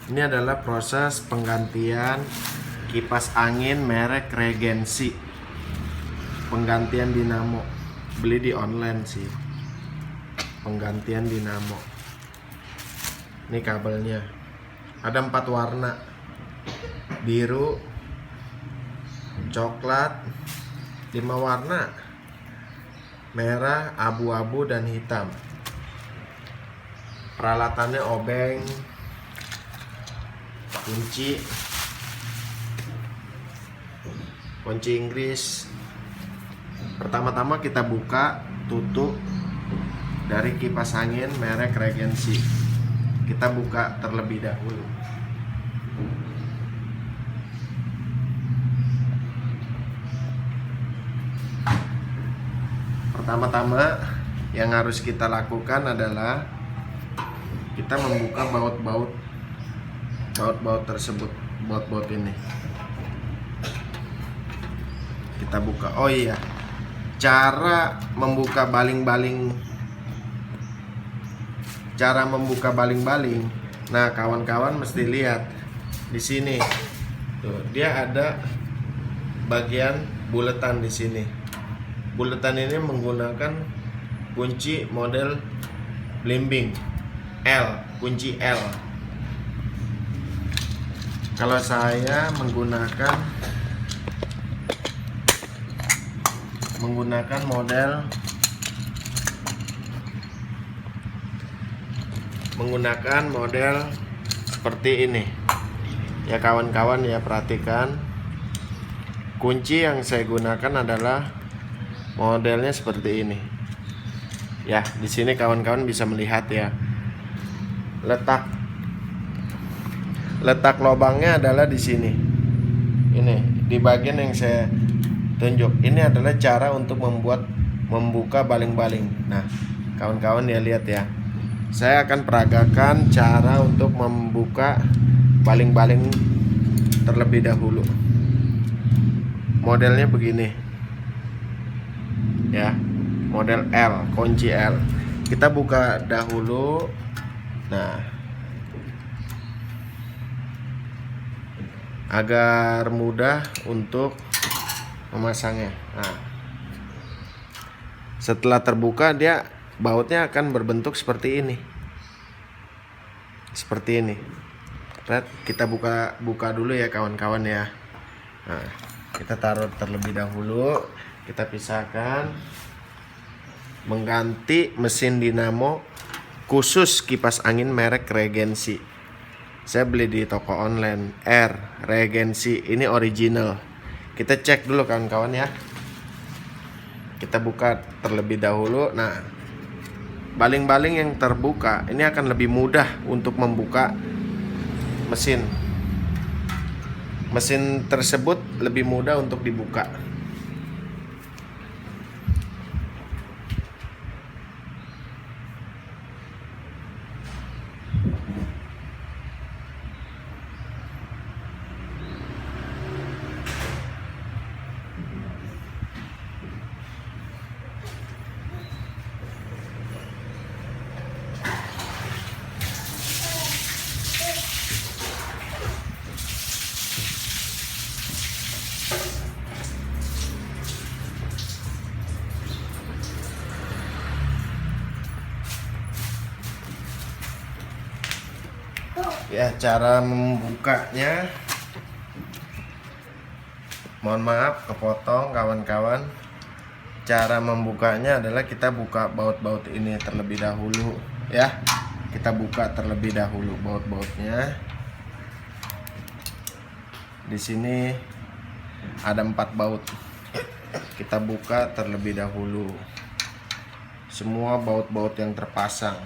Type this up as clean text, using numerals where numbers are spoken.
Ini adalah proses penggantian kipas angin merek Regency. Penggantian dinamo. Beli di online sih. Penggantian dinamo. Ini kabelnya. Ada 4 warna. Biru, coklat, 5 warna. Merah, abu-abu, dan hitam. Peralatannya obeng, kunci Inggris. Pertama-tama kita buka tutup dari kipas angin merek Regency. Kita buka terlebih dahulu. Pertama-tama yang harus kita lakukan adalah kita membuka baut-baut tersebut, baut-baut ini. Kita buka. Oh iya, cara membuka baling-baling. Nah, kawan-kawan mesti lihat di sini. Tuh, dia ada bagian buletan di sini. Buletan ini menggunakan kunci model blimbing L, kunci L. Kalau saya menggunakan model seperti ini. Ya kawan-kawan, ya perhatikan. Kunci yang saya gunakan adalah modelnya seperti ini. Ya, di sini kawan-kawan bisa melihat ya. Letak lubangnya adalah di sini. Ini di bagian yang saya tunjuk. Ini adalah cara untuk membuka baling-baling. Nah, kawan-kawan ya lihat ya. Saya akan peragakan cara untuk membuka baling-baling terlebih dahulu. Modelnya begini. Ya, model L, kunci L. Kita buka dahulu. Nah, agar mudah untuk memasangnya. Nah, setelah terbuka, dia bautnya akan berbentuk seperti ini. Seperti ini. Kita buka dulu ya kawan-kawan ya. Nah, kita taruh terlebih dahulu. Kita pisahkan. Mengganti mesin dinamo khusus kipas angin merek Regency. Saya beli di toko online Regency. Ini original. Kita cek dulu kawan-kawan ya. Kita buka terlebih dahulu. Nah, baling-baling yang terbuka ini akan lebih mudah untuk membuka mesin. Mesin tersebut lebih mudah untuk dibuka. Ya, cara membukanya, mohon maaf kepotong kawan-kawan. Cara membukanya adalah kita buka baut-baut ini terlebih dahulu ya. Kita buka terlebih dahulu baut-bautnya. Di sini ada 4 baut. Kita buka terlebih dahulu semua baut-baut yang terpasang.